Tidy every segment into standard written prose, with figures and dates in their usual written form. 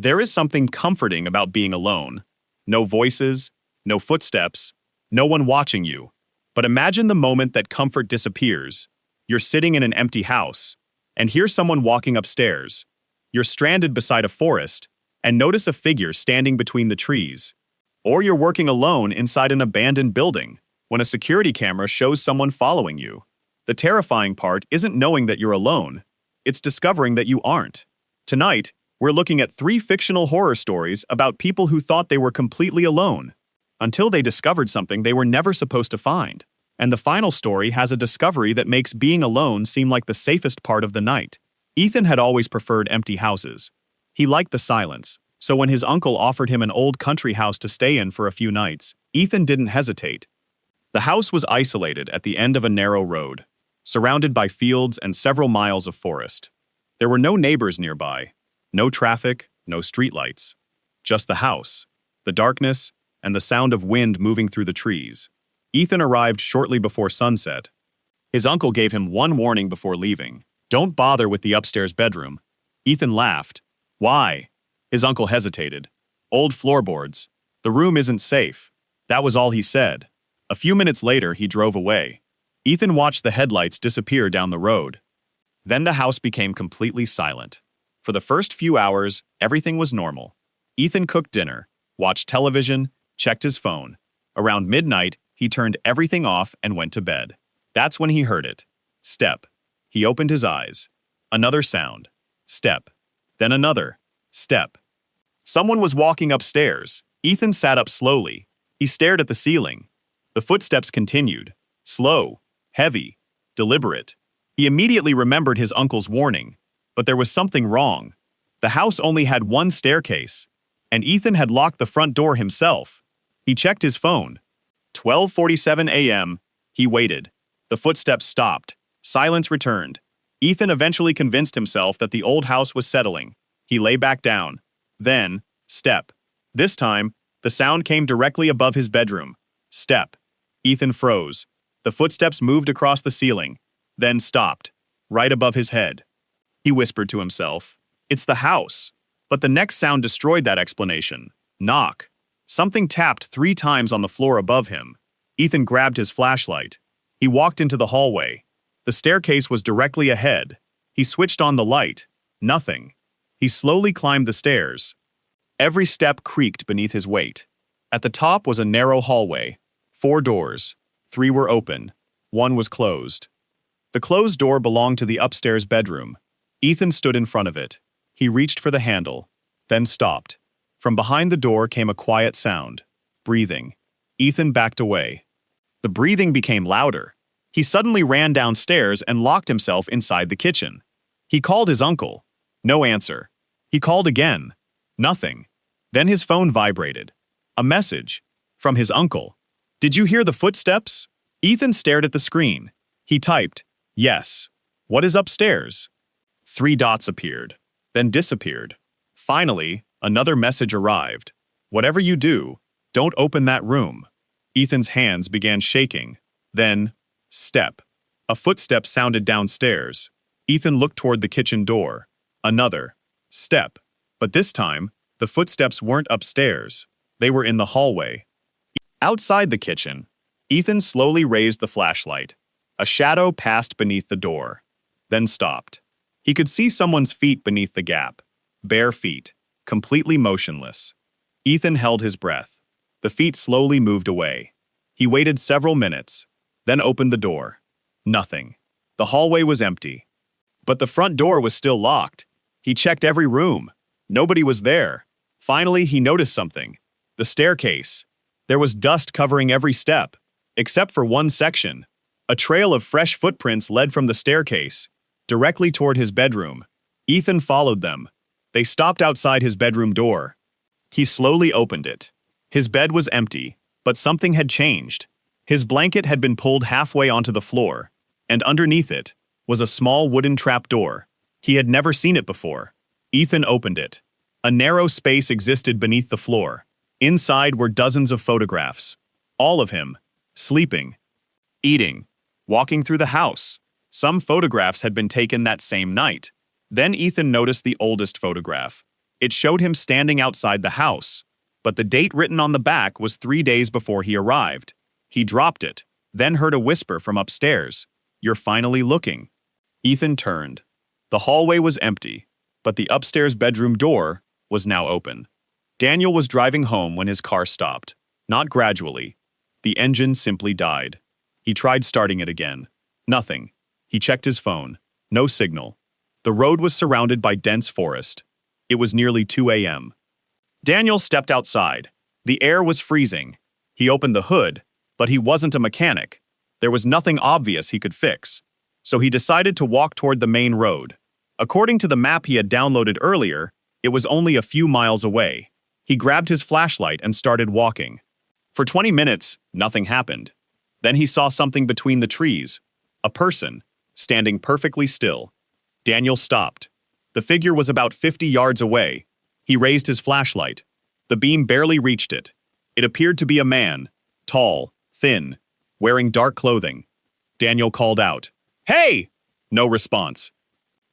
There is something comforting about being alone. No voices, no footsteps, no one watching you. But imagine the moment that comfort disappears. You're sitting in an empty house, and hear someone walking upstairs. You're stranded beside a forest, and notice a figure standing between the trees. Or you're working alone inside an abandoned building, when a security camera shows someone following you. The terrifying part isn't knowing that you're alone, it's discovering that you aren't. Tonight, we're looking at 3 fictional horror stories about people who thought they were completely alone, until they discovered something they were never supposed to find. And the final story has a discovery that makes being alone seem like the safest part of the night. Ethan had always preferred empty houses. He liked the silence, so when his uncle offered him an old country house to stay in for a few nights, Ethan didn't hesitate. The house was isolated at the end of a narrow road, surrounded by fields and several miles of forest. There were no neighbors nearby, no traffic, no streetlights. Just the house, the darkness, and the sound of wind moving through the trees. Ethan arrived shortly before sunset. His uncle gave him one warning before leaving. Don't bother with the upstairs bedroom. Ethan laughed. Why? His uncle hesitated. Old floorboards. The room isn't safe. That was all he said. A few minutes later, he drove away. Ethan watched the headlights disappear down the road. Then the house became completely silent. For the first few hours, everything was normal. Ethan cooked dinner, watched television, checked his phone. Around midnight, he turned everything off and went to bed. That's when he heard it. Step. He opened his eyes. Another sound. Step. Then another. Step. Someone was walking upstairs. Ethan sat up slowly. He stared at the ceiling. The footsteps continued. Slow, heavy, deliberate. He immediately remembered his uncle's warning. But there was something wrong. The house only had one staircase, and Ethan had locked the front door himself. He checked his phone. 12:47 a.m. He waited. The footsteps stopped. Silence returned. Ethan eventually convinced himself that the old house was settling. He lay back down. Then, step. This time, the sound came directly above his bedroom. Step. Ethan froze. The footsteps moved across the ceiling, then stopped, right above his head. He whispered to himself, "It's the house." But the next sound destroyed that explanation. Knock. Something tapped 3 times on the floor above him. Ethan grabbed his flashlight. He walked into the hallway. The staircase was directly ahead. He switched on the light. Nothing. He slowly climbed the stairs. Every step creaked beneath his weight. At the top was a narrow hallway. 4 doors. 3 were open. 1 was closed. The closed door belonged to the upstairs bedroom. Ethan stood in front of it. He reached for the handle, then stopped. From behind the door came a quiet sound. Breathing. Ethan backed away. The breathing became louder. He suddenly ran downstairs and locked himself inside the kitchen. He called his uncle. No answer. He called again. Nothing. Then his phone vibrated. A message. From his uncle. "Did you hear the footsteps?" Ethan stared at the screen. He typed, "Yes." "What is upstairs?" 3 dots appeared, then disappeared. Finally, another message arrived. "Whatever you do, don't open that room." Ethan's hands began shaking. Then, step. A footstep sounded downstairs. Ethan looked toward the kitchen door. Another. Step. But this time, the footsteps weren't upstairs. They were in the hallway. Outside the kitchen, Ethan slowly raised the flashlight. A shadow passed beneath the door, then stopped. He could see someone's feet beneath the gap. Bare feet, completely motionless. Ethan held his breath. The feet slowly moved away. He waited several minutes, then opened the door. Nothing. The hallway was empty. But the front door was still locked. He checked every room. Nobody was there. Finally, he noticed something. The staircase. There was dust covering every step, except for one section. A trail of fresh footprints led from the staircase, directly toward his bedroom. Ethan followed them. They stopped outside his bedroom door. He slowly opened it. His bed was empty, but something had changed. His blanket had been pulled halfway onto the floor, and underneath it was a small wooden trapdoor. He had never seen it before. Ethan opened it. A narrow space existed beneath the floor. Inside were dozens of photographs. All of him. Sleeping. Eating. Walking through the house. Some photographs had been taken that same night. Then Ethan noticed the oldest photograph. It showed him standing outside the house, but the date written on the back was 3 days before he arrived. He dropped it, then heard a whisper from upstairs. "You're finally looking." Ethan turned. The hallway was empty, but the upstairs bedroom door was now open. Daniel was driving home when his car stopped. Not gradually. The engine simply died. He tried starting it again. Nothing. He checked his phone. No signal. The road was surrounded by dense forest. It was nearly 2 a.m. Daniel stepped outside. The air was freezing. He opened the hood, but he wasn't a mechanic. There was nothing obvious he could fix. So he decided to walk toward the main road. According to the map he had downloaded earlier, it was only a few miles away. He grabbed his flashlight and started walking. For 20 minutes, nothing happened. Then he saw something between the trees. A person, standing perfectly still. Daniel stopped. The figure was about 50 yards away. He raised his flashlight. The beam barely reached it. It appeared to be a man, tall, thin, wearing dark clothing. Daniel called out, "Hey!" No response.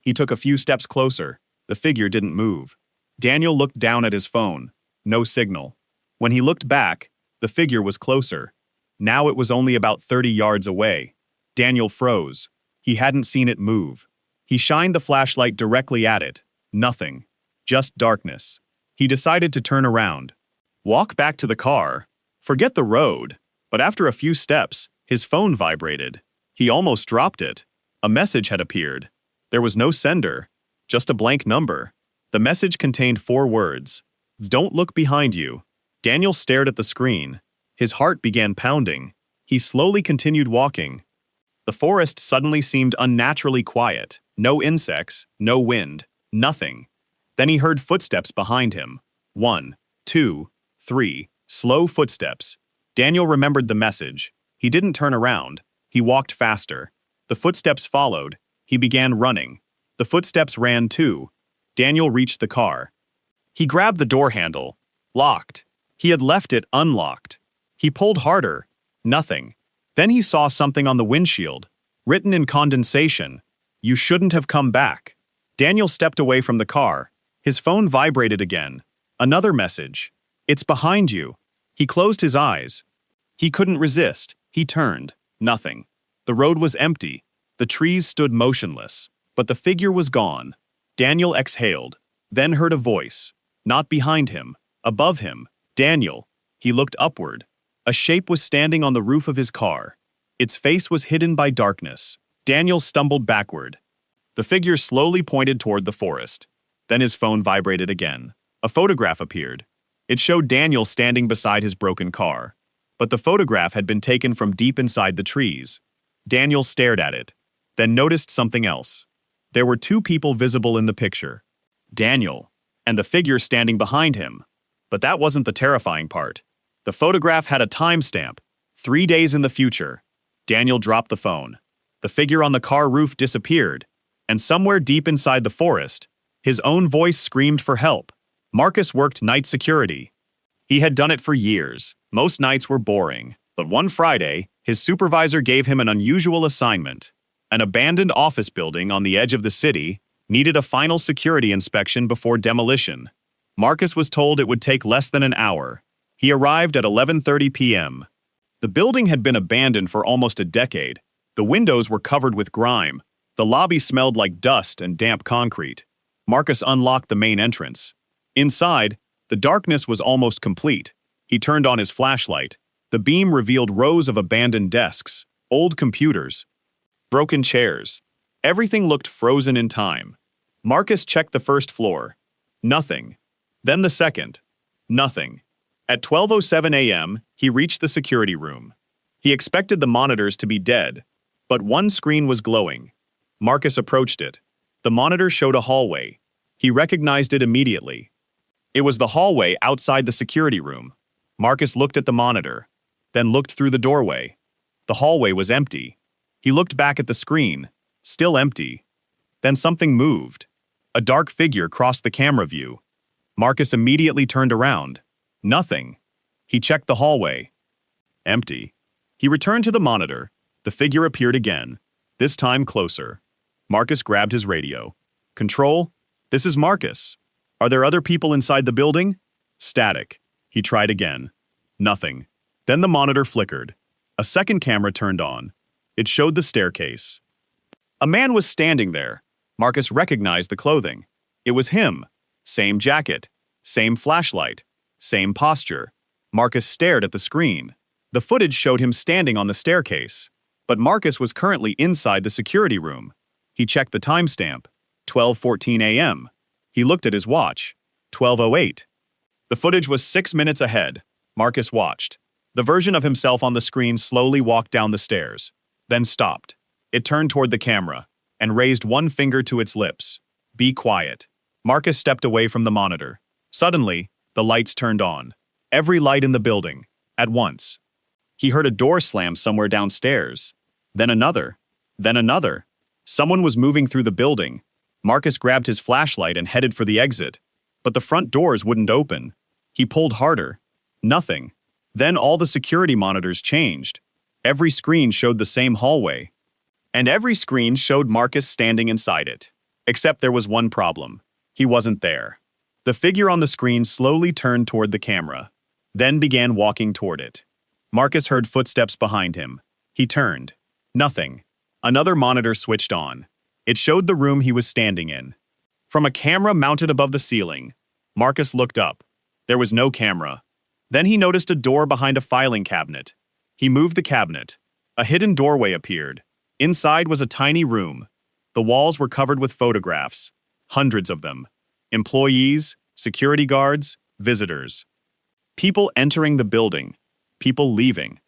He took a few steps closer. The figure didn't move. Daniel looked down at his phone. No signal. When he looked back, the figure was closer. Now it was only about 30 yards away. Daniel froze. He hadn't seen it move. He shined the flashlight directly at it. Nothing. Just darkness. He decided to turn around. Walk back to the car. Forget the road. But after a few steps, his phone vibrated. He almost dropped it. A message had appeared. There was no sender. Just a blank number. The message contained 4 words. "Don't look behind you." Daniel stared at the screen. His heart began pounding. He slowly continued walking. The forest suddenly seemed unnaturally quiet. No insects, no wind, nothing. Then he heard footsteps behind him. 1, 2, 3, slow footsteps. Daniel remembered the message. He didn't turn around. He walked faster. The footsteps followed. He began running. The footsteps ran too. Daniel reached the car. He grabbed the door handle. Locked. He had left it unlocked. He pulled harder. Nothing. Then he saw something on the windshield. Written in condensation. "You shouldn't have come back." Daniel stepped away from the car. His phone vibrated again. Another message. "It's behind you." He closed his eyes. He couldn't resist. He turned. Nothing. The road was empty. The trees stood motionless. But the figure was gone. Daniel exhaled. Then heard a voice. Not behind him. Above him. "Daniel." He looked upward. A shape was standing on the roof of his car. Its face was hidden by darkness. Daniel stumbled backward. The figure slowly pointed toward the forest. Then his phone vibrated again. A photograph appeared. It showed Daniel standing beside his broken car. But the photograph had been taken from deep inside the trees. Daniel stared at it, then noticed something else. There were 2 people visible in the picture. Daniel, and the figure standing behind him. But that wasn't the terrifying part. The photograph had a timestamp, 3 days in the future. Daniel dropped the phone. The figure on the car roof disappeared, and somewhere deep inside the forest, his own voice screamed for help. Marcus worked night security. He had done it for years. Most nights were boring, but one Friday, his supervisor gave him an unusual assignment. An abandoned office building on the edge of the city needed a final security inspection before demolition. Marcus was told it would take less than an hour. He arrived at 11:30 p.m. The building had been abandoned for almost a decade. The windows were covered with grime. The lobby smelled like dust and damp concrete. Marcus unlocked the main entrance. Inside, the darkness was almost complete. He turned on his flashlight. The beam revealed rows of abandoned desks, old computers, broken chairs. Everything looked frozen in time. Marcus checked the first floor. Nothing. Then the second. Nothing. At 12:07 a.m., he reached the security room. He expected the monitors to be dead, but one screen was glowing. Marcus approached it. The monitor showed a hallway. He recognized it immediately. It was the hallway outside the security room. Marcus looked at the monitor, then looked through the doorway. The hallway was empty. He looked back at the screen, still empty. Then something moved. A dark figure crossed the camera view. Marcus immediately turned around. Nothing. He checked the hallway. Empty. He returned to the monitor. The figure appeared again, this time closer. Marcus grabbed his radio. "Control, this is Marcus. Are there other people inside the building? Static. He tried again. Nothing. Then the monitor flickered. A second camera turned on. It showed the staircase. A man was standing there. Marcus recognized the clothing. It was him. Same jacket. Same flashlight. Same posture. Marcus stared at the screen. The footage showed him standing on the staircase. But Marcus was currently inside the security room. He checked the timestamp. 12:14 a.m. He looked at his watch. 12:08. The footage was 6 minutes ahead. Marcus watched. The version of himself on the screen slowly walked down the stairs, then stopped. It turned toward the camera and raised one finger to its lips. Be quiet. Marcus stepped away from the monitor. Suddenly, the lights turned on. Every light in the building, at once. He heard a door slam somewhere downstairs. Then another. Then another. Someone was moving through the building. Marcus grabbed his flashlight and headed for the exit. But the front doors wouldn't open. He pulled harder. Nothing. Then all the security monitors changed. Every screen showed the same hallway. And every screen showed Marcus standing inside it. Except there was one problem. He wasn't there. The figure on the screen slowly turned toward the camera, then began walking toward it. Marcus heard footsteps behind him. He turned. Nothing. Another monitor switched on. It showed the room he was standing in. From a camera mounted above the ceiling, Marcus looked up. There was no camera. Then he noticed a door behind a filing cabinet. He moved the cabinet. A hidden doorway appeared. Inside was a tiny room. The walls were covered with photographs. Hundreds of them. Employees, security guards, visitors. People entering the building. People leaving.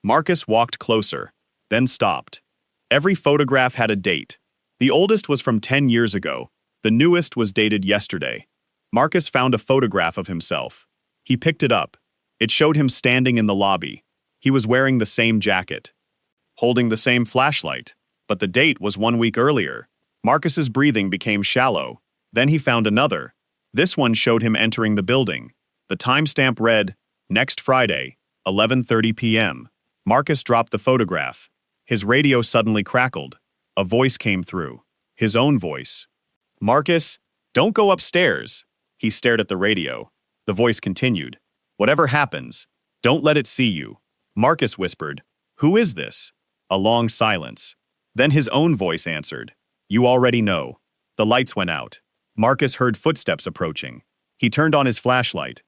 Marcus walked closer, then stopped. Every photograph had a date. The oldest was from 10 years ago. The newest was dated yesterday. Marcus found a photograph of himself. He picked it up. It showed him standing in the lobby. He was wearing the same jacket, holding the same flashlight, but the date was 1 week earlier. Marcus's breathing became shallow. Then he found another. This one showed him entering the building. The timestamp read, next Friday, 11:30 p.m. Marcus dropped the photograph. His radio suddenly crackled. A voice came through. His own voice. Marcus, don't go upstairs. He stared at the radio. The voice continued. Whatever happens, don't let it see you. Marcus whispered, who is this? A long silence. Then his own voice answered, you already know. The lights went out. Marcus heard footsteps approaching. He turned on his flashlight.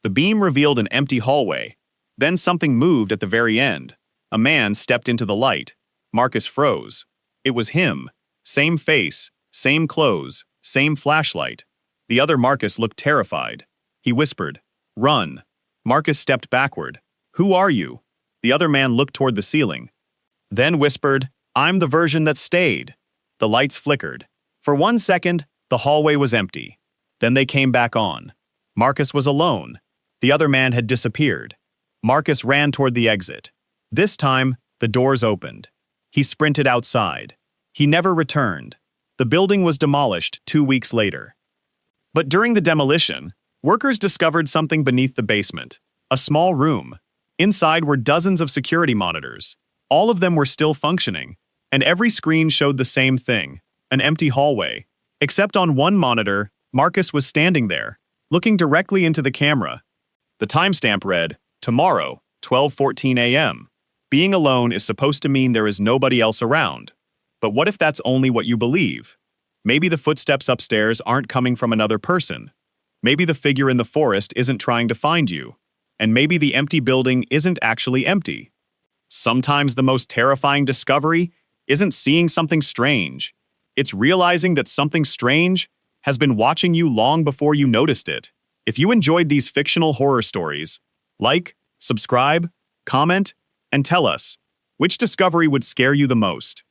The beam revealed an empty hallway. Then something moved at the very end. A man stepped into the light. Marcus froze. It was him. Same face, same clothes, same flashlight. The other Marcus looked terrified. He whispered, run. Marcus stepped backward. Who are you? The other man looked toward the ceiling. Then whispered, I'm the version that stayed. The lights flickered. For 1 second, the hallway was empty. Then they came back on. Marcus was alone. The other man had disappeared. Marcus ran toward the exit. This time, the doors opened. He sprinted outside. He never returned. The building was demolished 2 weeks later. But during the demolition, workers discovered something beneath the basement. A small room. Inside were dozens of security monitors. All of them were still functioning, and every screen showed the same thing, an empty hallway. Except on one monitor, Marcus was standing there, looking directly into the camera. The timestamp read, tomorrow, 12:14 a.m. Being alone is supposed to mean there is nobody else around. But what if that's only what you believe? Maybe the footsteps upstairs aren't coming from another person. Maybe the figure in the forest isn't trying to find you. And maybe the empty building isn't actually empty. Sometimes the most terrifying discovery isn't seeing something strange. It's realizing that something strange has been watching you long before you noticed it. If you enjoyed these fictional horror stories, like, subscribe, comment, and tell us which discovery would scare you the most.